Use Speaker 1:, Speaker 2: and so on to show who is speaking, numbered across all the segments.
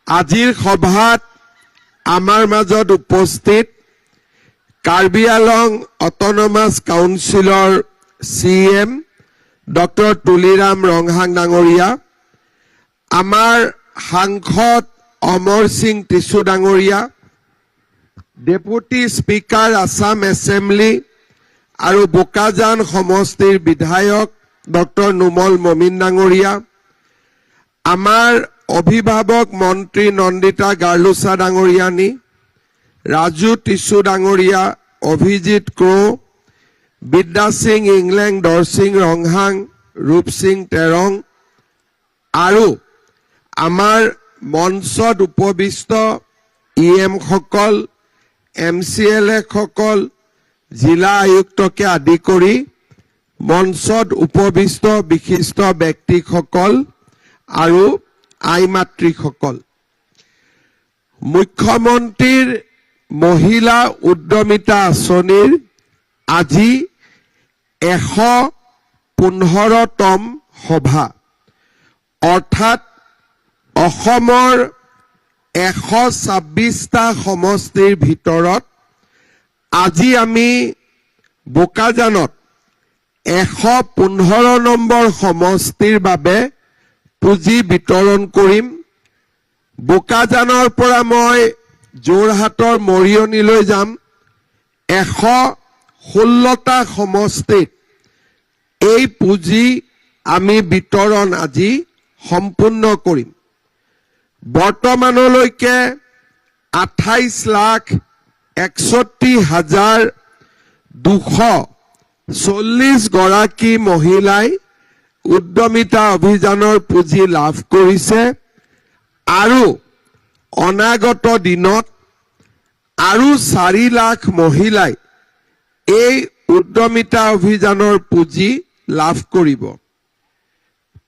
Speaker 1: আজিৰ সভাত আমাৰ মাজত উপস্থিত কাৰ্বি আংলং অট'নমাছ কাউন্সিলৰ CM ডক্টৰ তুলিৰাম ৰংহাং ডাঙৰীয়া, আমাৰ সাংসদ অমৰ সিং টিছু ডাঙৰীয়া, ডেপুটি স্পিকাৰ আছাম এছেম্বলি আৰু বোকাজান সমষ্টিৰ বিধায়ক ডক্টৰ নুমল মমিন ডাঙৰীয়া, আমাৰ অভিভাৱক মন্ত্ৰী নন্দিতা গাৰ্লুচা ডাঙৰীয়ানী, ৰাজু টিছু ডাঙৰীয়া, অভিজিত ক্ৰো, বিদ্যা সিং ইংলেং, দৰসিং ৰংহাং, ৰূপ সিং তেৰং আৰু আমাৰ মঞ্চত উপবিষ্ট EM সকল, MCLA সকল, জিলা আয়ুক্তকে আদি কৰি মঞ্চত উপবিষ্ট বিশিষ্ট ব্যক্তিসকল আৰু আই মাতৃসকল, মুখ্যমন্ত্ৰীৰ মহিলা উদ্যমিতা আঁচনিৰ আজি 115তম সভা, অৰ্থাৎ অসমৰ 126টা সমষ্টিৰ ভিতৰত আজি আমি বোকাজানত 115 নম্বৰ সমষ্টিৰ বাবে পুঁজি বিতৰণ কৰিম। বোকাজানৰ পৰা মই যোৰহাটৰ মৰিয়নিলৈ যাম। 116টা সমষ্টিত এই পুঁজি আমি বিতৰণ আজি সম্পূৰ্ণ কৰিম। বৰ্তমানলৈকে 28,61,240 গৰাকী মহিলাই উদ্যমিতা অভিযানৰ পুঁজি লাভ কৰিছে আৰু অনাগত দিনত আৰু 4 লাখ মহিলাই এই উদ্যমিতা অভিযানৰ পুঁজি লাভ কৰিব।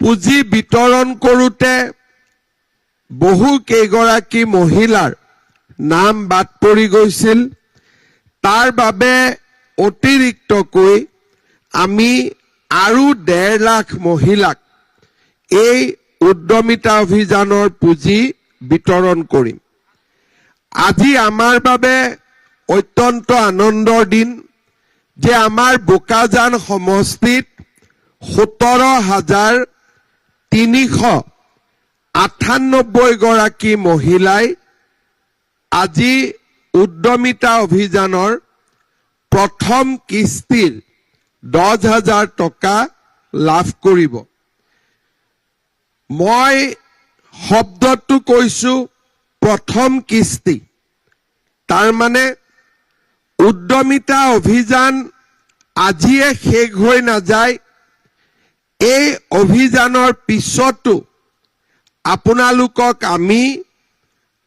Speaker 1: পুঁজি বিতৰণ কৰোঁতে বহু কেইগৰাকী মহিলাৰ নাম বাদ পৰি গৈছিল। তাৰ বাবে অতিৰিক্তকৈ আমি আৰু 1.5 লাখ মহিলাক এই উদ্যমিতা অভিযানৰ পুঁজি বিতৰণ কৰিম। আজি আমাৰ বাবে অত্যন্ত আনন্দৰ দিন যে আমাৰ বোকাজান সমষ্টিত 17,398 গৰাকী মহিলাই আজি উদ্যমিতা অভিযানৰ প্ৰথম কিস্তিৰ 10,000 টকা লাভ কৰিব। মই শব্দটো কৈছো প্ৰথম কিস্তি, তাৰ মানে উদ্যমিতা অভিযান আজিয়ে শেষ হৈ নাযায়। এই অভিযানৰ পিছতো আপোনালোকক আমি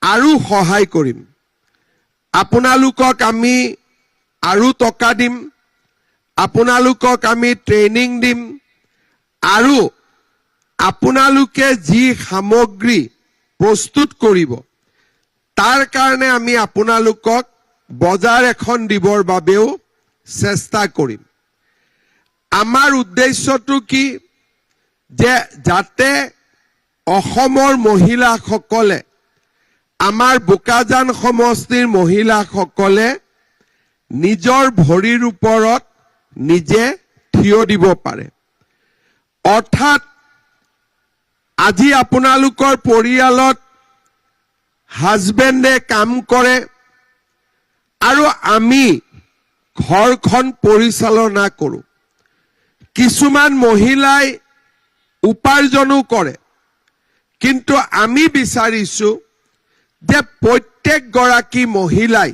Speaker 1: আৰু সহায় কৰিম, আপোনালোকক আমি আৰু টকা দিম, আপোনালোকক আমি ট্ৰেইনিং দিম আৰু আপোনালোকে যি সামগ্ৰী প্ৰস্তুত কৰিব তাৰ কাৰণে আমি আপোনালোকক বজাৰ এখন দিবৰ বাবেও চেষ্টা কৰিম। আমাৰ উদ্দেশ্যটো কি যে যাতে অসমৰ মহিলাসকলে, আমাৰ বোকাজান সমষ্টিৰ মহিলাসকলে নিজৰ ভৰিৰ ওপৰত নিজে থিয় দিব পাৰে। অৰ্থাৎ আজি আপোনালোকৰ পৰিয়ালত হাজবেণ্ডে কাম কৰে আৰু আমি ঘৰখন পৰিচালনা কৰোঁ। কিছুমান মহিলাই উপাৰ্জনো কৰে, কিন্তু আমি বিচাৰিছো যে প্ৰত্যেকগৰাকী মহিলাই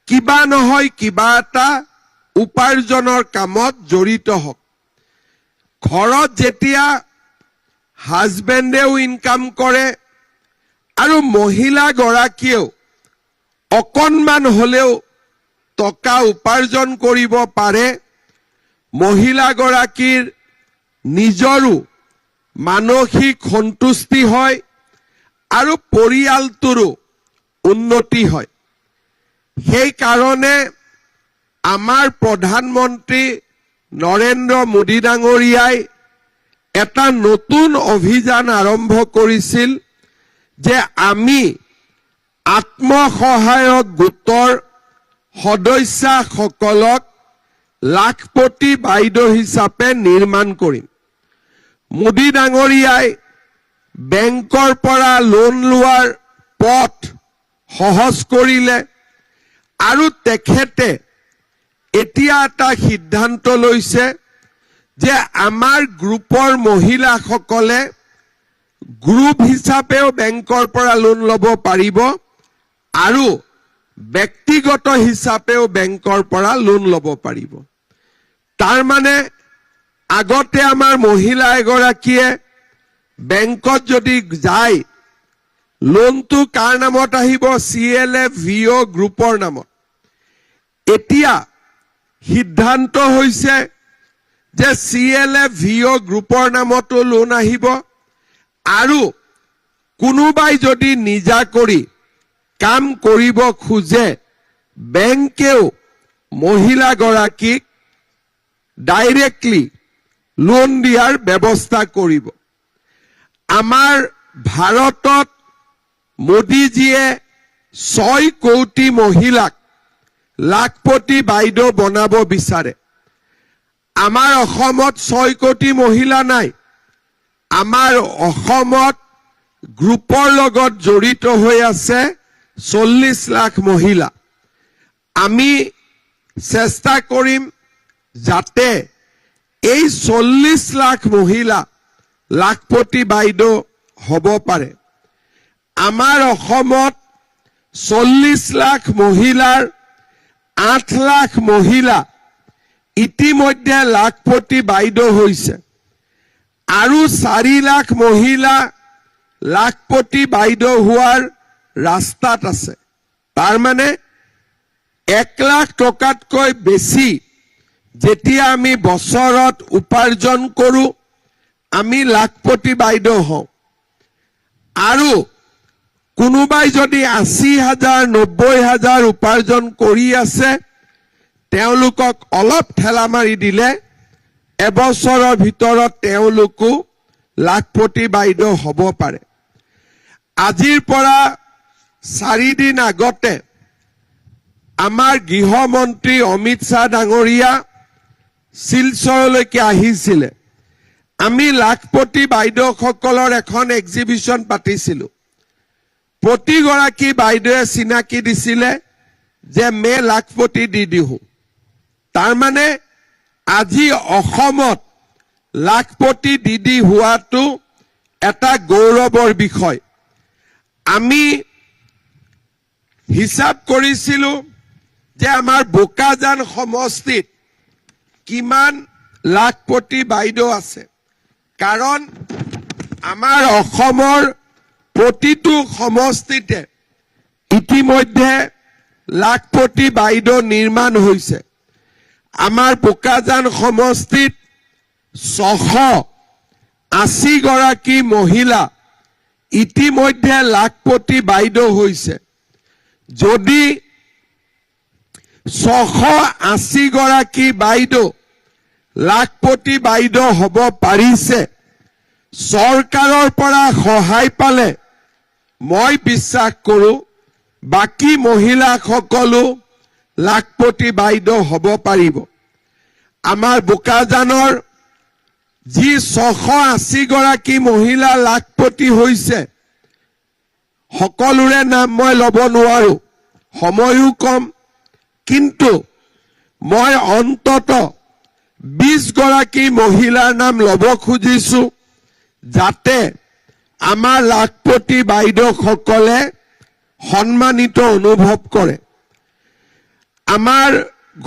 Speaker 1: কিবা নহয় কিবা এটা উপাৰ্জনৰ কামত জড়িত হওক। ঘৰত যেতিয়া হাজবেণ্ডেও ইনকাম কৰে আৰু মহিলাগৰাকীয়েও অকণমান হ'লেও টকা উপাৰ্জন কৰিব পাৰে, মহিলাগৰাকীৰ নিজৰো মানসিক সন্তুষ্টি হয় আৰু পৰিয়ালটোৰো উন্নতি হয়। সেইকাৰণে আমাৰ প্ৰধানমন্ত্ৰী নৰেন্দ্ৰ মোদী ডাঙৰীয়াই এটা নতুন অভিযান আৰম্ভ কৰিছিল যে আমি আত্মসহায়ক গোটৰ সদস্যসকলক লাখপতি বাইদেউ হিচাপে নিৰ্মাণ কৰিম। মোদী ডাঙৰীয়াই বেংকৰ পৰা লোন লোৱাৰ পথ সহজ কৰিলে আৰু তেখেতে এতিয়া এটা সিদ্ধান্ত লৈছে যে আমাৰ গ্ৰুপৰ মহিলাসকলে গ্ৰুপ হিচাপেও বেংকৰ পৰা লোন ল'ব পাৰিব আৰু ব্যক্তিগত হিচাপেও বেংকৰ পৰা লোন ল'ব পাৰিব। তাৰ মানে আগতে আমাৰ মহিলা এগৰাকীয়ে বেংকত যদি যায় লোনটো কাৰ নামত আহিব? CLF VO গ্ৰুপৰ নামত। এতিয়া সিদ্ধান্ত হৈছে যে CLF VO গ্ৰুপৰ নামতো লোন আহিব আৰু কোনোবাই যদি নিজা কৰি কাম কৰিব খোজে বেংকেও মহিলাগৰাকীক ডাইৰেক্টলি লোন দিয়াৰ ব্যৱস্থা কৰিব। আমাৰ ভাৰতত মোদীজীয়ে 6 কোটি মহিলাক লাখপতি বাইদেউ বনাব বিচাৰে। আমাৰ অসমত 6 কোটি মহিলা নাই। আমাৰ অসমত গ্ৰুপৰ লগত জড়িত হৈ আছে 40 লাখ মহিলা। আমি চেষ্টা কৰিম যাতে এই 40 লাখ মহিলা লাখপতি বাইদেউ হ'ব পাৰে। আমাৰ অসমত 40 লাখ মহিলাৰ 8 লাখ মহিলা ইতিমধ্যে লাখপতি বাইদেউ হৈছে আৰু 4 লাখ মহিলা লাখপতি বাইদেউ হোৱাৰ ৰাস্তাত আছে। তাৰ মানে 1 লাখ টকাতকৈ বেছি যেতিয়া আমি বছৰত উপাৰ্জন কৰো আমি লাখপতি বাইদেউ হওঁ। আৰু কোনোবাই যদি 80,000 90,000 উপাৰ্জন কৰি আছে তেওঁলোকক অলপ ঠেলা মাৰি দিলে এবছৰৰ ভিতৰত তেওঁলোকো লাখপতি বাইদেউ হ'ব পাৰে। আজিৰ পৰা 4 দিন আগতে আমাৰ গৃহমন্ত্ৰী অমিত শ্বাহ ডাঙৰীয়া শিলচৰলৈকে আহিছিলে। আমি লাখপতি বাইদেউসকলৰ এখন এক্সিবিশন পাতিছিলো। প্ৰতিগৰাকী বাইদেৱে চিনাকি দিছিলে যে মে লাখপতি দিদি হওঁ। তাৰ মানে আজি অসমত লাখপতি দিদি হোৱাটো এটা গৌৰৱৰ বিষয়। আমি হিচাপ কৰিছিলো যে আমাৰ বোকাজান সমষ্টিত কিমান লাখপতি বাইদেউ আছে, কাৰণ আমাৰ অসমৰ প্ৰতিটো সমষ্টিতে ইতিমধ্যে লাখপতি বাইদেউ নিৰ্মাণ হৈছে। আমাৰ বোকাজান সমষ্টিত 680 গৰাকী মহিলা ইতিমধ্যে লাখপতি বাইদেউ হৈছে। যদি 680 গৰাকী বাইদেউ লাখপতি বাইদেউ হ'ব পাৰিছে, চৰকাৰৰ পৰা সহায় পালে মই বিশ্বাস কৰো বাকী মহিলাসকলো লাখপতি বাইদেউ হ'ব পাৰিব। আমাৰ বোকাজানৰ যি 680 গৰাকী মহিলা লাখপতি হৈছে সকলোৰে নাম মই ল'ব নোৱাৰো, সময়ও কম, কিন্তু মই অন্তত 20 গৰাকী মহিলাৰ নাম ল'ব খুজিছো যাতে আমাৰ লাখপতি বাইদেউসকলে সন্মানিত অনুভৱ কৰে। আমাৰ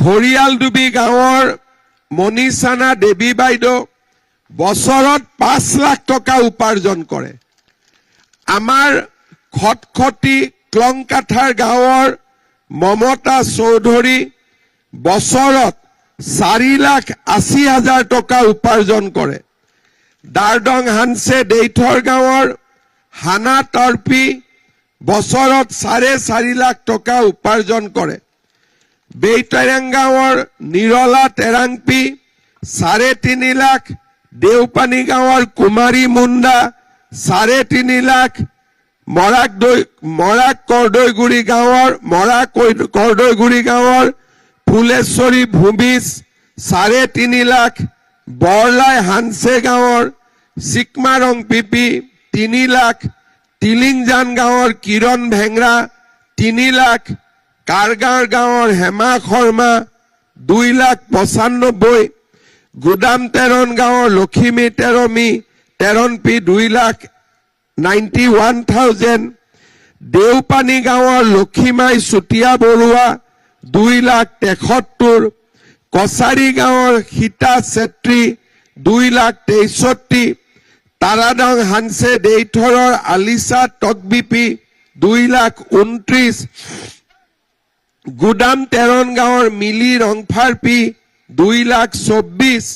Speaker 1: ঘৰিয়ালডুবি গাঁৱৰ মণিচানা দেৱী বাইদেউ বছৰত 5 লাখ টকা উপাৰ্জন কৰে। আমাৰ খটখটি ক্লংকাথাৰ গাঁৱৰ মমতা চৌধুৰী বছৰত 4,80,000 টকা উপাৰ্জন কৰে। দাৰদং হানছে দেইথৰ গাঁৱৰ হানা তৰ্পী বছৰত 4.5 লাখ টকা উপাৰ্জন কৰে। বেইটাৰাং গাঁৱৰ নিৰলা টেৰাংপি 3.5 লাখ, দেওপানী গাঁৱৰ কুমাৰী মুণ্ডা 3.5 লাখ, কৰদৈগুৰি গাঁৱৰ ফুলেশ্বৰী ভূমিজ 3.5 লাখ, বৰলাই হানছে গাঁৱৰ চিকমাৰং পিপি 3 লাখ, তিলিংজান গাঁৱৰ কিৰণ ভেংৰা 3 লাখ, কাৰগাঁও গাঁৱৰ হেমা শৰ্মা 2,95,000, গুদাম তেৰণ গাঁৱৰ লখিমী তেৰণপি 2,91,000, দেওপানী গাঁৱৰ লক্ষীমাই চুতীয়া বৰুৱা 2,73,000, কছাৰী গাঁৱৰ সীতা চেত্ৰী 2,63,000, তাৰাডং হানছে দেইথৰৰ আলিছা তকবিপি 2,29,000, গুদাম তেৰণ গাঁৱৰ মিলি ৰংফাৰপি 2,24,000,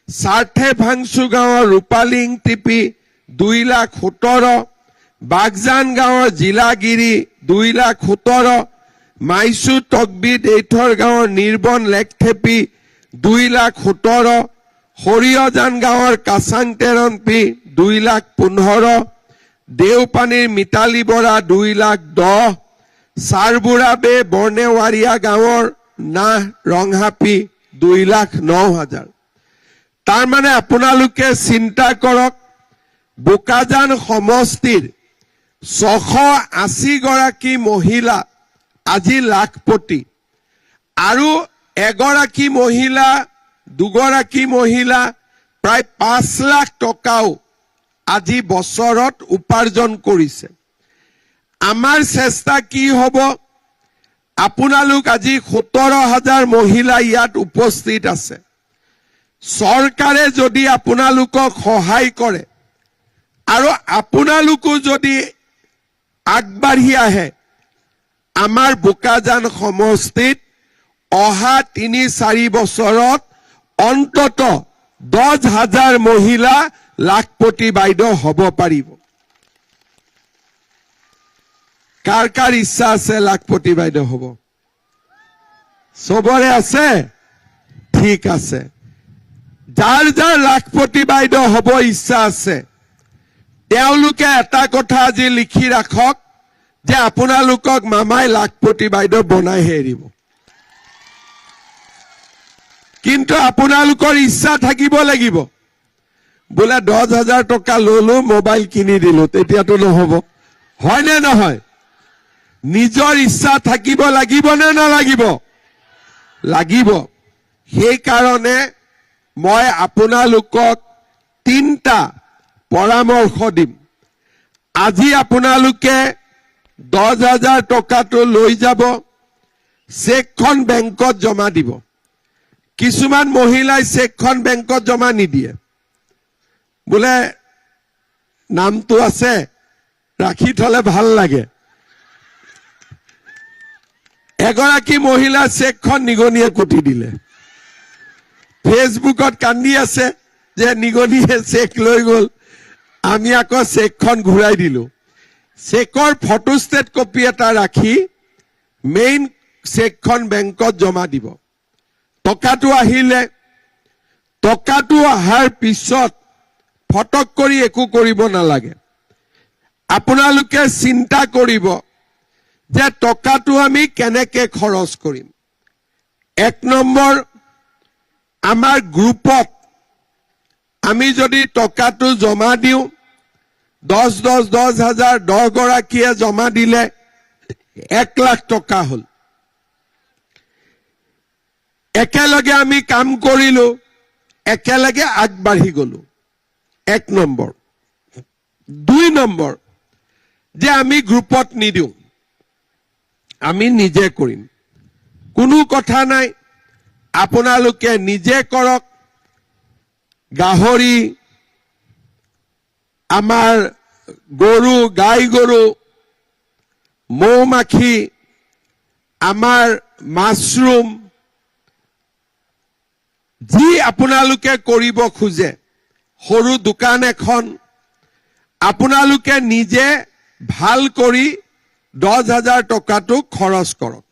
Speaker 1: সাৰ্থে ভাংচু গাঁৱৰ ৰূপালিং টিপি 2,17,000, বাগজান গাঁৱৰ জিলাগিৰি 2,17,000, মাইচু তকবি দেইথৰ গাঁৱৰ নিৰ্বন লেকথেপি 2,17,000, সৰিয়জান গাঁৱৰ কাছাং তেৰণপি 2,15,000, দেওপানীৰ মিতালী বৰা 2,10,000, চাৰবুৰাবে বৰ্ণেৱাৰীয়া গাঁৱৰ নাহ ৰংহাপি 2,09,000। তাৰমানে আপোনালোকে চিন্তা কৰক, বোকাজান সমষ্টিৰ 680 গৰাকী মহিলা আজি লাখপতি, আৰু এগৰাকী মহিলা, দুগৰাকী মহিলা প্ৰায় 5 লাখ টকাও আজি বছৰত উপাৰ্জন কৰিছে। আমাৰ চেষ্টা কি হ'ব, আপোনালোক আজি 17,000 মহিলা ইয়াত উপস্থিত আছে। চৰকাৰে যদি আপোনালোকক সহায় কৰে আৰু আপোনালোকো যদি আগবাঢ়ি আহে, আমাৰ বোকাজান সমষ্টিত অহা 3-4 বছৰত অন্তত 10,000 মহিলা লাখপতি বাইদেউ হ'ব পাৰিব। কাৰ কাৰ ইচ্ছা আছে লাখপতি বাইদেউ হ'ব? চবৰে আছে? ঠিক আছে। যাৰ যাৰ লাখপতি বাইদেউ হ'ব ইচ্ছা আছে, তেওঁলোকে এটা কথা আজি লিখি ৰাখক যে আপোনালোকক মামাই লাখপতি বাইদেউ বনাইহে এৰিব। কিন্তু আপোনালোকৰ ইচ্ছা থাকিব লাগিব। বোলে 10,000 টকা ললো, মোবাইল কিনি দিলো, তেতিয়াতো নহব, হয় নে নহয়? নিজৰ ইচ্ছা থাকিব লাগিব নে নালাগিব? লাগিব। সেইকাৰণে মই আপোনালোকক 3টা পৰামৰ্শ দিম। আজি আপোনালোকে 10,000 টকাটো লৈ যাব, চেকখন বেংকত জমা দিব। কিছুমান মহিলাই চেকখন বেংকত জমা নিদিয়ে, বোলে নামটো আছে ৰাখি থলে ভাল লাগে। এগৰাকী মহিলা চেকখন নিগনিয়ে কুটি দিলে, ফেচবুকত কান্দি আছে যে নিগনিয়ে চেক লৈ গল, আমি আকৌ চেকখন ঘূৰাই দিলো। চেকৰ ফটোষ্টেট কপি এটা ৰাখি মেইন চেকখন বেংকত জমা দিব। টকাটো আহিলে, টকাটো অহাৰ পিছত ফটক কৰি একো কৰিব নালাগে। আপোনালোকে চিন্তা কৰিব যে টকাটো আমি কেনেকে খৰচ কৰিম। 1 নম্বৰ, আমাৰ গ্ৰুপত আমি যদি টকাটো জমা দিওঁ, 10,000 10 গৰাকীয়ে জমা দিলে 1 লাখ টকা হল। একেলগে আমি কাম কৰিলো, একেলগে আগবাঢ়ি গলো। 1 নম্বৰ। 2 নম্বৰ, যে আমি গ্ৰুপত নিদিওঁ, আমি নিজে কৰিম। কোনো কথা নাই, আপোনালোকে নিজে কৰক। গাহৰি, আমাৰ গৰু, গাই গৰু, মৌমাখি, আমাৰ মাছৰুম, যি আপোনালোকে কৰিব খোজে, সৰু দোকান এখন আপোনালোকে নিজে ভাল কৰি 10,000 টকাটো খৰচ কৰক।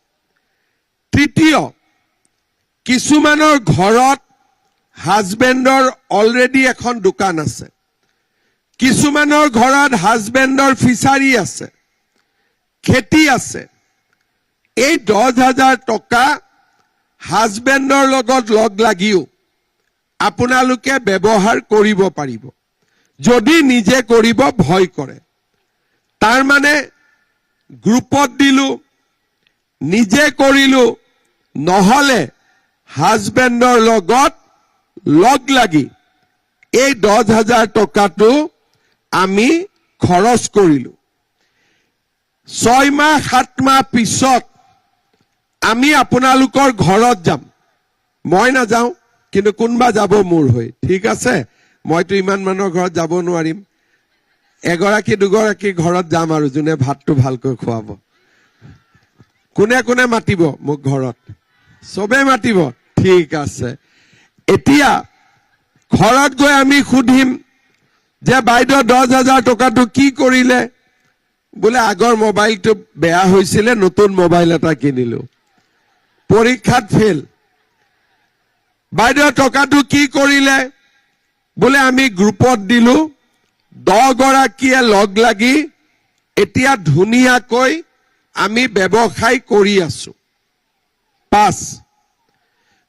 Speaker 1: তৃতীয়, কিছুমানৰ ঘৰত হাজবেণ্ডৰ অলৰেডি এখন দোকান আছে, কিছুমানৰ ঘৰত হাজবেণ্ডৰ ফিচাৰী আছে, খেতি আছে। এই 10,000 টকা হাজবেণ্ডৰ লগত লগ লাগিও আপোনালোকে ব্যৱহাৰ কৰিব পাৰিব, যদি নিজে কৰিব ভয় কৰে। তাৰ মানে গ্ৰুপত দিলো, নিজে কৰিলো, নহলে হাজবেণ্ডৰ লগত লগ লাগি এই 10,000 টকাটো আমি খৰচ কৰিলো। 6 মাহ 7 মাহ পিছত আমি আপোনালোকৰ ঘৰত যাম। মই নাযাওঁ, কিন্তু কোনবা যাব মোৰ হৈ, ঠিক আছে? মইতো ইমান মানুহৰ ঘৰত যাব নোৱাৰিম। এগৰাকী দুগৰাকী ঘৰত যাম আৰু যোনে ভাতটো ভালকৈ খুৱাব। কোনে কোনে মাতিব মোক ঘৰত? চবে মাতিব, ঠিক আছে। এতিয়া ঘৰত গৈ আমি সুধিম যে বাইদেউ 10,000 টকাটো কি কৰিলে? বোলে আগৰ মোবাইলটো বেয়া হৈছিলে, নতুন মোবাইল এটা কিনিলো। পৰীক্ষাত ফেল। বাইদেউ টকাটো কি কৰিলে? বোলে আমি গ্ৰুপত দিলো, 10 গৰাকীয়ে লগ লাগি এতিয়া ধুনীয়াকৈ আমি ব্যৱসায় কৰি আছো। 5,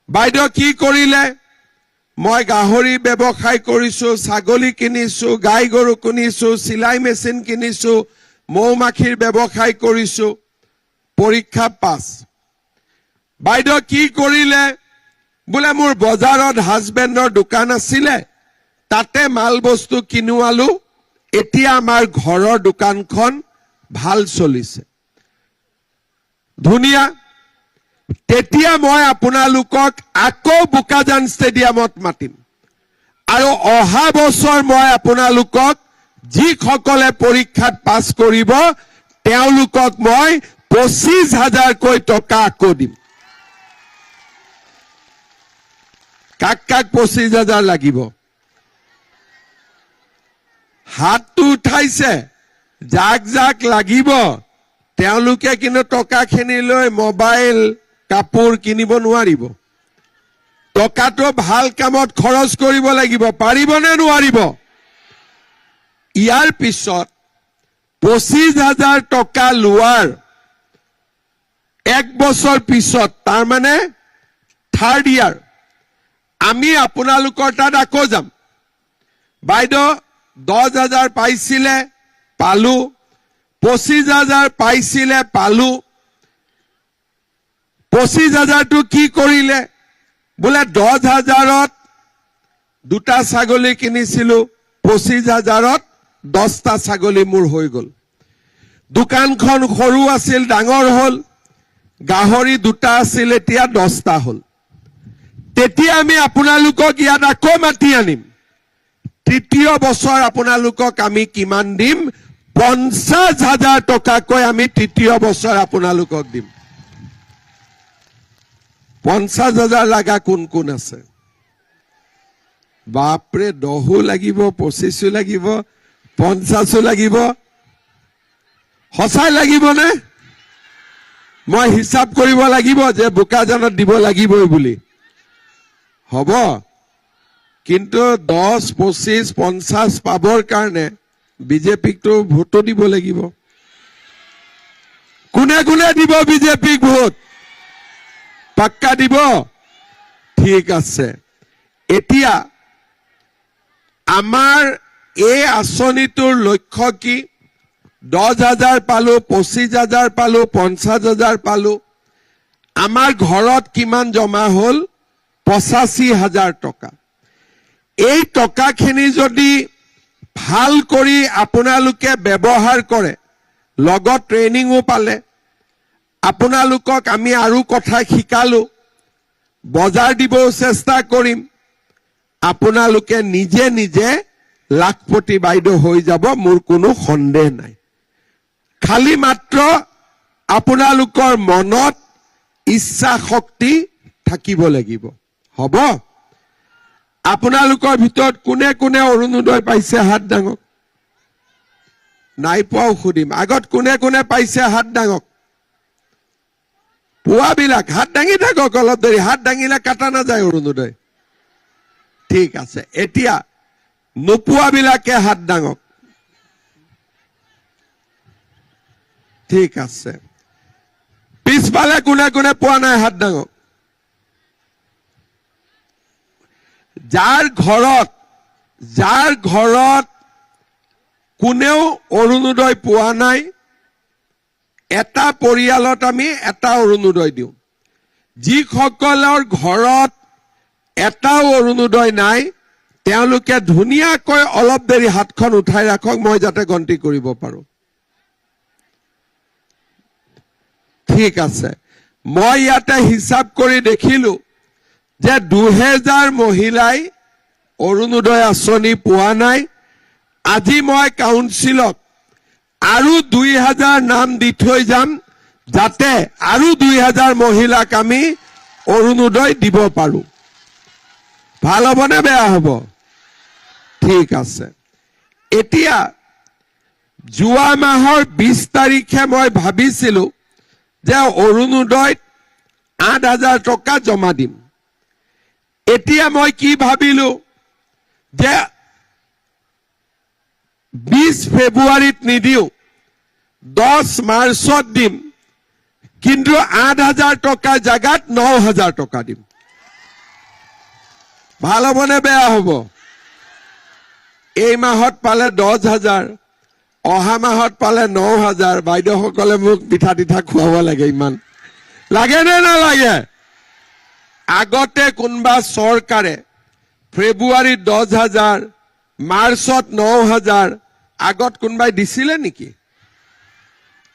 Speaker 1: বাইদেউ কি কৰিলে? মই গাহৰি ব্যৱসায় কৰিছো, ছাগলী কিনিছো, গাই গৰু কিনিছো, চিলাই মেচিন কিনিছো, মৌমাখিৰ ব্যৱসায় কৰিছো। পৰীক্ষা পাছ। বাইদেউ কি কৰিলে? বোলে মোৰ বজাৰত হাজবেণ্ডৰ দোকান আছিলে, তাতে মাল বস্তু কিনোৱালো, এতিয়া আমাৰ ঘৰৰ দোকানখন ভাল চলিছে। ধুনীয়া। তেতিয়া মই আপোনালোকক আকৌ বোকাজান ষ্টেডিয়ামত মাতিম, আৰু অহা বছৰ মই আপোনালোকক যিসকলে পৰীক্ষাত পাছ কৰিব তেওঁলোকক মই 25,000কৈ টকা আকৌ দিম। কাক কাক 25,000 লাগিব? হাতটো উঠাইছে। যাক যাক লাগিব তেওঁলোকে কিন্তু টকাখিনি লৈ মোবাইল কাপোৰ কিনিব নোৱাৰিব। টকাটো ভাল কামত খৰচ কৰিব লাগিব। পাৰিবনে নোৱাৰিব? ইয়াৰ পিছত 25,000 টকা লোৱাৰ 1 বছৰ পিছত, তাৰ মানে 3rd ইয়াৰ, আমি আপোনালোকৰ তাত আকৌ যাম। বাইদেউ 10,000 পাইছিলে, পালো। 25,000 পাইছিলে, পালো। 25,000টো কি কৰিলে? বোলে 10,000ত 2টা ছাগলী কিনিছিলো, 25,000ত 10টা ছাগলী মোৰ হৈ গল। দোকানখন সৰু আছিল, ডাঙৰ হল। গাহৰি 2টা আছিল, এতিয়া 10টা হল। তেতিয়া আমি আপোনালোকক ইয়াত আকৌ মাতি আনিম। 3য় বছৰ আপোনালোকক আমি কিমান দিম? 50,000 টকাকৈ আমি 3য় বছৰ আপোনালোকক দিম। 50,000 লাগা কোন কোন আছে? বাপৰে, 10ও লাগিব, 25ও লাগিব, 50ও লাগিব। সঁচাই লাগিবনে? মই হিচাপ কৰিব লাগিব যে বোকাজানত দিব লাগিবই বুলি। হ'ব, কিন্তু 10, 25, 50 পাবৰ কাৰণে বিজেপিকটো ভোটো দিব লাগিব। কোনে কোনে দিব বিজেপিক ভোট? পাক্কা দিব? ঠিক আছে। এতিয়া আমাৰ এই আঁচনিটোৰ লক্ষ্য কি? 10,000 পালো, 25,000 পালো, 50,000 পালো। আমাৰ ঘৰত কিমান জমা হল? 85,000 টকা। এই টকাখিনি যদি ভাল কৰি আপোনালোকে ব্যৱহাৰ কৰে, লগত ট্ৰেইনিংও পালে, আপোনালোকক আমি আৰু কথা শিকালো, বজাৰ দিবও চেষ্টা কৰিম, আপোনালোকে নিজে নিজে লাখপতি বাইদেউ হৈ যাব, মোৰ কোনো সন্দেহ নাই। খালি মাত্ৰ আপোনালোকৰ মনত ইচ্ছা শক্তি থাকিব লাগিব। হ'ব? আপোনালোকৰ ভিতৰত কোনে কোনে অৰুণোদয় পাইছে হাত দাঙক। নাই পোৱাও সুধিম। আগত কোনে কোনে পাইছে হাত দাঙক। পুৱাবিলাক হাত দাঙি থাকক অলপ দেৰি। হাত দাঙিলে কাটা নাযায় অৰুণোদয়। ঠিক আছে। এতিয়া নোপোৱাবিলাকে হাত দাঙক। ঠিক আছে, পিছফালে কোনে কোনে পোৱা নাই হাত দাঙক। যাৰ ঘৰত কোনেও অৰুণোদয় পোৱা নাই, এটা পৰিয়ালত আমি এটা অৰুণোদয় দিওঁ। যিসকলৰ ঘৰত এটাও অৰুণোদয় নাই তেওঁলোকে ধুনীয়াকৈ অলপ দেৰি হাতখন উঠাই ৰাখক, মই যাতে গন্তি কৰিব পাৰো। ঠিক আছে, মই ইয়াতে হিচাপ কৰি দেখিলো যে 2000 মহিলাই অৰুণোদয় আঁচনি পোৱা নাই। আজি মই কাউন্সিলক আৰু 2000 নাম দি থৈ যাম, যাতে আৰু 2000 মহিলাক আমি অৰুণোদয় দিব পাৰো। ভাল হ'ব নে বেয়া হ'ব? ঠিক আছে, এতিয়া যোৱা মাহৰ 20 তাৰিখে মই ভাবিছিলো যে অৰুণোদয়ত 8000 টকা জমা দিম। এতিয়া মই কি ভাবিলো যে 20 ফেব্ৰুৱাৰীত নিদিও, 10 মাৰ্চত দিম, কিন্তু 8000 টকাৰ জাগাত 9000 টকা দিম। ভাল হ'ব নে বেয়া হ'ব? এই মাহত পালে 10000, অহা মাহত পালে 9000। বাইদেউসকলে মোক পিঠা তিঠা খুৱাব লাগে, ইমান লাগে নে নালাগে? আগতে কোনোবা চৰকাৰে ফেব্ৰুৱাৰীত 10000, মাৰ্চত 9000 আগত কোনোবাই দিছিলে নেকি?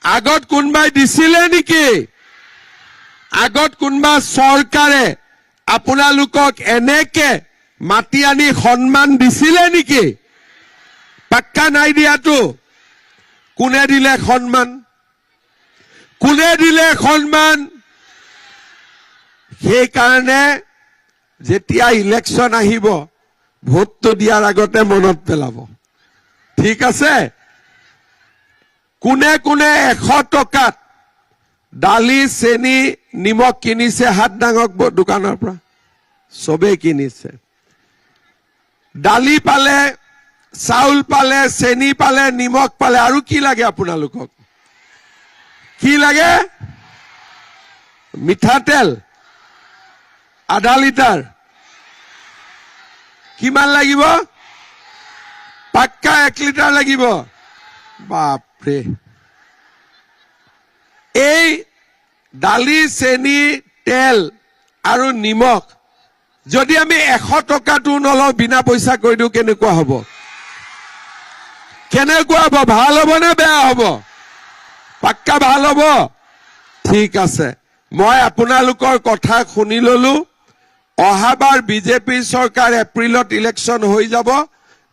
Speaker 1: আগত কোনোবাই দিছিলে নেকি? আগত কোনোবা চৰকাৰে আপোনালোকক এনেকে মাতি আনি সন্মান দিছিলে নেকি? পাক্কা নাই দিয়াতো। কোনে দিলে সন্মান? কোনে দিলে সন্মান? সেইকাৰণে যেতিয়া ইলেকশ্যন আহিব, ভোটটো দিয়াৰ আগতে মনত পেলাব। ঠিক আছে, কোনে কোনে 100 টকাত দালি, চেনি, নিমখ কিনিছে হাত দাঙক দোকানৰ পৰা। চবেই কিনিছে। দালি পালে, চাউল পালে, চেনি পালে, নিমখ পালে, আৰু কি লাগে আপোনালোকক? কি লাগে? মিঠাতেল আধা লিটাৰ। কিমান লাগিব? পাক্কা 1 লিটাৰ লাগিব। বাপৰে, এই দালি, চেনি, তেল আৰু নিমখ যদি আমি 100 টকাটো নলওঁ, বিনা পইচা কৰি দিওঁ, কেনেকুৱা হ'ব? কেনেকুৱা হ'ব? ভাল হ'ব নে বেয়া হ'ব? পাক্কা ভাল হ'ব। ঠিক আছে, মই আপোনালোকৰ কথা শুনি ললো। অহাবাৰ বিজেপিৰ চৰকাৰ এপ্ৰিলত ইলেকশ্যন হৈ যাব।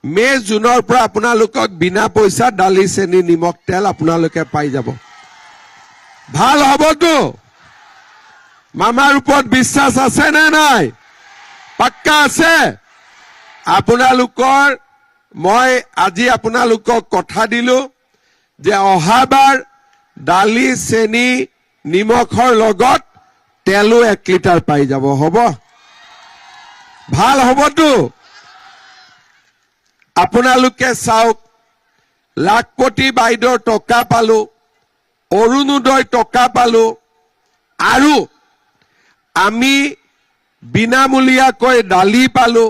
Speaker 1: মে' জুনৰ পৰা আপোনালোকক বিনা পইচা দালি, চেনি, নিমখ, তেল আপোনালোকে পাই যাব। ভাল হ'বতো? মামাৰ ওপৰত বিশ্বাস আছে নে নাই? পাক্কা আছে? আপোনালোকৰ মই আজি আপোনালোকক কথা দিলো যে অহাবাৰ দালি, চেনি, নিমখৰ লগত তেলো 1 লিটাৰ পাই যাব। হ'ব? ভাল হ'বতো? আপোনালোকে চাওক, লাখপতি বাইদেউৰ টকা পালো, অৰুণোদয় টকা পালো, আৰু আমি বিনামূলীয়াকৈ দালি পালো,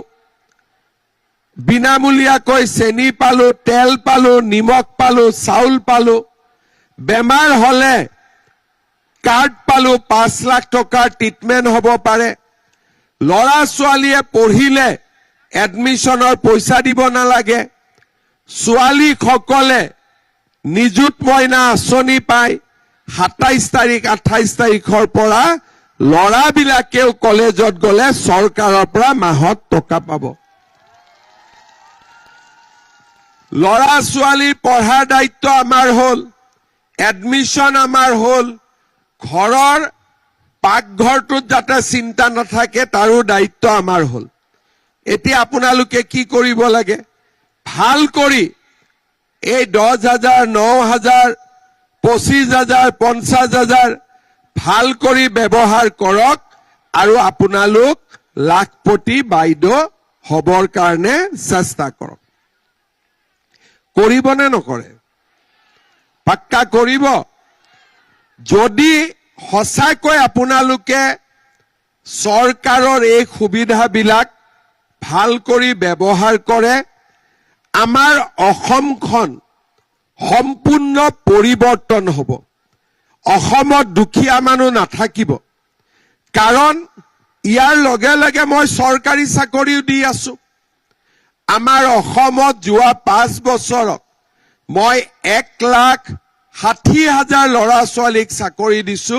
Speaker 1: বিনামূলীয়াকৈ চেনি পালো, তেল পালো, নিমখ পালো, চাউল পালো। বেমাৰ হলে কাৰ্ড পালো, 5 লাখ টকাৰ ট্ৰিটমেণ্ট হ'ব পাৰে। ল'ৰা ছোৱালীয়ে পঢ়িলে এডমিশ্যনৰ পইচা দিব নালাগে। ছোৱালীসকলে নিযুত মইনা আঁচনি পায়। 27 তাৰিখ 28 তাৰিখৰ পৰা ল'ৰাবিলাকেও কলেজত গলে চৰকাৰৰ পৰা মাহত টকা পাব। ল'ৰা ছোৱালীৰ পঢ়াৰ দায়িত্ব আমাৰ হ'ল, এডমিশ্যন আমাৰ হ'ল, ঘৰৰ পাকঘৰটোত যাতে চিন্তা নাথাকে তাৰো দায়িত্ব আমাৰ হ'ল। এতিয়া আপোনালোকে কি কৰিব লাগে? ভাল কৰি এই 10,000, 9,000, 25,000, 50,000 ভাল কৰি ব্যৱহাৰ কৰক, আৰু আপোনালোক লাখপতি বাইদেউ হবৰ কাৰণে চেষ্টা কৰক। কৰিবনে নকৰে? পাক্কা কৰিব? যদি সঁচাকৈ আপোনালোকে চৰকাৰৰ এই সুবিধাবিলাক ভাল কৰি ব্যৱহাৰ কৰে, আমাৰ অসমখন সম্পূৰ্ণ পৰিৱৰ্তন হ'ব। অসমত দুখীয়া মানুহ নাথাকিব। কাৰণ ইয়াৰ লগে লগে মই চৰকাৰী চাকৰিও দি আছো। আমাৰ অসমত যোৱা 5 বছৰত মই 1,60,000 ল'ৰা ছোৱালীক চাকৰি দিছো।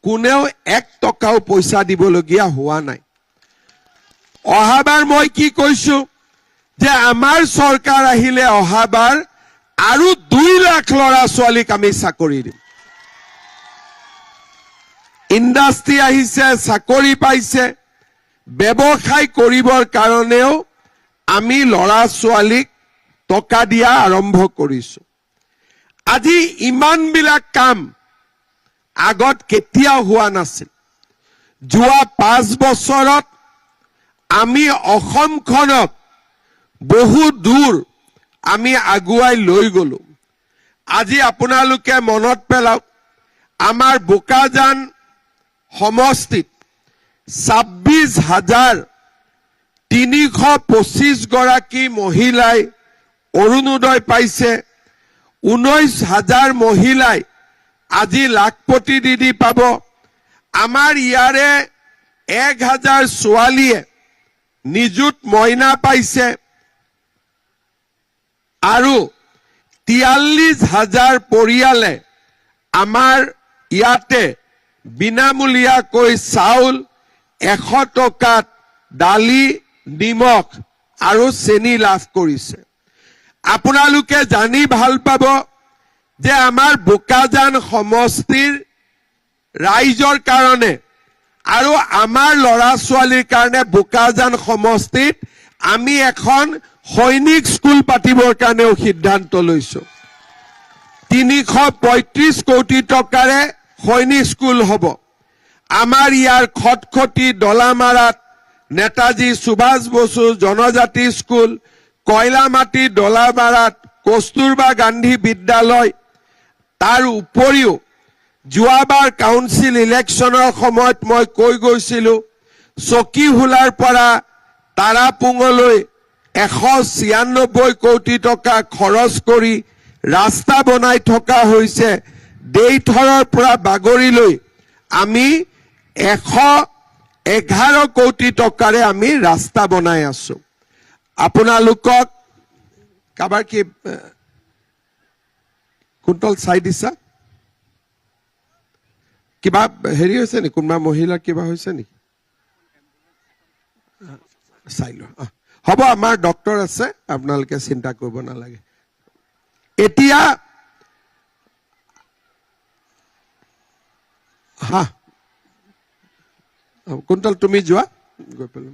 Speaker 1: কোনেও 1 টকাও পইচা দিবলগীয়া হোৱা নাই। অহাবাৰ মই কি কৈছো যে আমাৰ চৰকাৰ আহিলে অহাবাৰ আৰু 2 লাখ ল'ৰা ছোৱালীক আমি চাকৰি দিম। ইণ্ডাষ্ট্ৰী আহিছে, চাকৰি পাইছে, ব্যৱসায় কৰিবৰ কাৰণেও আমি ল'ৰা ছোৱালীক টকা দিয়া আৰম্ভ কৰিছো। আজি ইমানবিলাক কাম আগত কেতিয়াও হোৱা নাছিল। যোৱা 5 বছৰত আমি অসমখনক বহু দূৰ আমি আগুৱাই লৈ গলো। আজি আপোনালোকে মনত পেলাওক, আমাৰ বোকাজান সমষ্টিত 26,325 গৰাকী মহিলাই অৰুণোদয় পাইছে। 19,000 মহিলাই আজি লাখপতি দিদি পাব। আমাৰ ইয়াৰে 1,000 ছোৱালীয়ে নিযুত মইনা পাইছে আৰু 43,000 পৰিয়ালে আমাৰ ইয়াতে বিনামূলীয়াকৈ চাউল 100 টকাত দালি, নিমখ আৰু চেনি লাভ কৰিছে। আপোনালোকে জানি ভাল পাব যে আমাৰ বোকাজান সমষ্টিৰ ৰাইজৰ কাৰণে আৰু আমাৰ ল'ৰা ছোৱালীৰ কাৰণে বোকাজান সমষ্টিত আমি এখন সৈনিক স্কুল পাতিবৰ কাৰণেও সিদ্ধান্ত লৈছো। 335 কোটি টকাৰে সৈনিক স্কুল হ'ব। আমাৰ ইয়াৰ খটখটি ডলামাৰাত নেতাজী সুভাষ বসু জনজাতি স্কুল, কয়লামাটি ডলামাৰাত কস্তুৰবা গান্ধী বিদ্যালয়, তাৰ উপৰিও যোৱাবাৰ কাউন্সিল ইলেকশ্যনৰ সময়ত মই কৈ গৈছিলো চকীহোলাৰ পৰা তাৰাপুঙলৈ 196 কোটি টকা খৰচ কৰি ৰাস্তা বনাই থকা হৈছে। দেইথৰৰ পৰা বাগৰিলৈ আমি 111 কোটি টকাৰে আমি ৰাস্তা বনাই আছো। আপোনালোকক কাবাৰ কি কুন্তল চাই দিছা? কিবা হেৰি হৈছে নেকি? কোনোবা মহিলাৰ কিবা হৈছে নেকি? চাই লো। হ'ব, আমাৰ ডক্টৰ আছে, আপোনালোকে চিন্তা কৰিব নালাগে। এতিয়া হা কুন্তল তুমি যোৱা গৈ পেলাই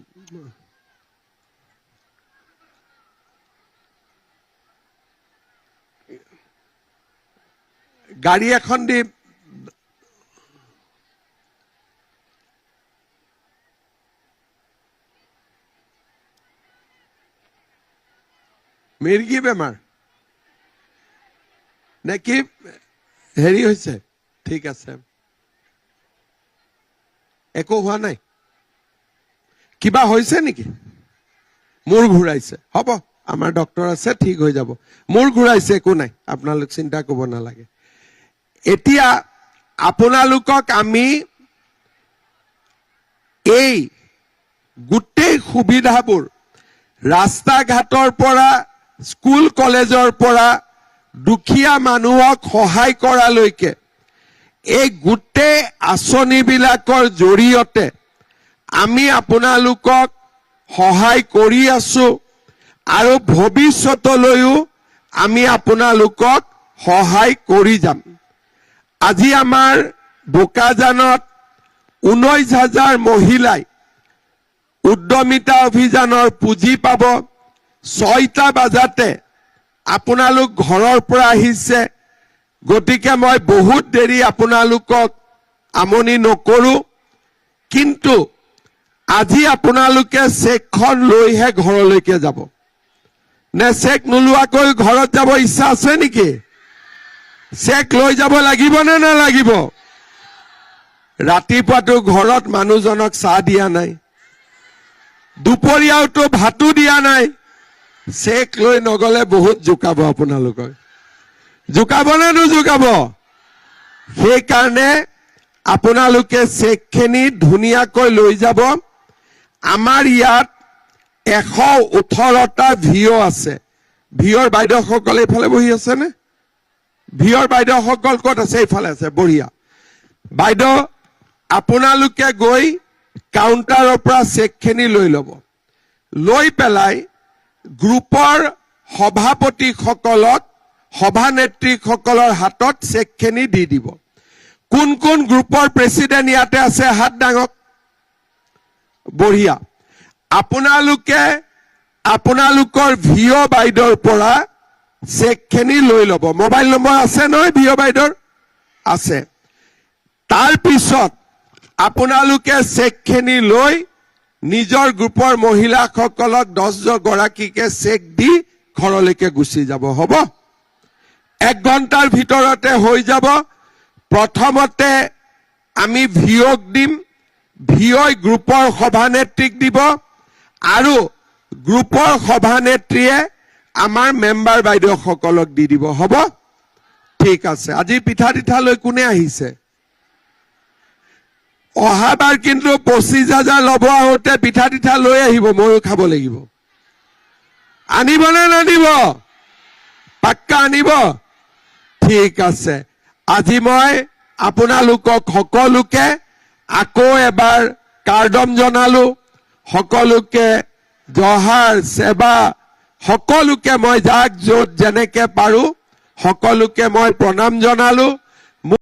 Speaker 1: গাড়ী এখন দি মিৰ্গী বেমাৰ নে কি হেৰি হৈছে? ঠিক আছে, একো হোৱা নাই। কিবা হৈছে নেকি? মূৰ ঘূৰাইছে? হ'ব, আমাৰ ডক্টৰ আছে, ঠিক হৈ যাব। মূৰ ঘূৰাইছে, একো নাই, আপোনালোক চিন্তা কৰিব নালাগে। এতিয়া আপোনালোকক আমি এই গোটেই সুবিধাবোৰ ৰাস্তা ঘাটৰ পৰা, স্কুল কলেজৰ পৰা দুখীয়া মানুহক সহায় কৰালৈকে এই গোটেই আঁচনিবিলাকৰ জৰিয়তে আমি আপোনালোকক সহায় কৰি আছো আৰু ভৱিষ্যতলৈও আমি আপোনালোকক সহায় কৰি যাম। আজি আমাৰ বোকাজানত 19,000 মহিলাই উদ্যমিতা অভিযানৰ পুঁজি পাব। 6টা বজাতে আপোনালোক ঘৰৰ পৰা আহিছে, গতিকে মই বহুত দেৰি আপোনালোকক আমনি নকৰো। কিন্তু আজি আপোনালোকে চেকখন লৈহে ঘৰলৈকে যাব। নে চেক নোলোৱাকৈ ঘৰত যাব ইচ্ছা আছে নেকি? চেক লৈ যাব লাগিব নে নালাগিব? ৰাতিপুৱাটো ঘৰত মানুহজনক চাহ দিয়া নাই, দুপৰীয়াওতো ভাতো দিয়া নাই। চেক লৈ নগলে বহুত জোকাব আপোনালোকক। জোকাব নে নোজোকাব? সেইকাৰণে আপোনালোকে চেকখিনি ধুনীয়াকৈ লৈ যাব। আমাৰ ইয়াত 118টা ভিঅ আছে। ভিঅৰ বাইদেউসকল এইফালে বহি আছে নে? ভিঅৰ বাইদেউসকল ক'ত আছে? এইফালে আছে, বঢ়িয়া। বাইদেউ আপোনালোকে গৈ কাউণ্টাৰৰ পৰা চেকখিনি লৈ ল'ব। লৈ পেলাই গ্ৰুপৰ সভাপতিসকলক, সভানেত্ৰীসকলৰ হাতত চেকখিনি দি দিব। কোন কোন গ্ৰুপৰ প্ৰেচিডেণ্ট ইয়াতে আছে হাত দাঙক। বঢ়িয়া। আপোনালোকে আপোনালোকৰ ভিঅ বাইদেউৰ পৰা চেকখিনি লৈ ল'ব। মোবাইল নম্বৰ আছে নহয় ভিঅ বাইদেউৰ? আছে। তাৰপিছত আপোনালোকে চেকখিনি লৈ নিজৰ গ্ৰুপৰ মহিলাসকলক 10 গৰাকীকে চেক দি ঘৰলৈকে গুচি যাব। হ'ব? 1 ঘণ্টাৰ ভিতৰতে হৈ যাব। প্ৰথমতে আমি ভিঅক দিম, ভিঅই গ্ৰুপৰ সভানেত্ৰীক দিব, আৰু গ্ৰুপৰ সভানেত্ৰীয়ে আমাৰ মেম্বাৰ বাইদেউসকলক দি দিব। হ'ব? ঠিক আছে। আজি পিঠা তিঠা লৈ কোনে আহিছে? অহাবাৰ কিন্তু 25,000 ল'ব। আহোঁতে পিঠা তিঠা লৈ আহিব, ময়ো খাব লাগিব। আনিব নে নানিব? পাক্কা আনিব? ঠিক আছে। আজি মই আপোনালোকক সকলোকে আকৌ এবাৰ কাৰ্ডম জনালো। সকলোকে জহাৰ সেৱা, সকলোকে মই যাক য'ত যেনেকে পাৰো সকলোকে মই প্ৰণাম জনালো।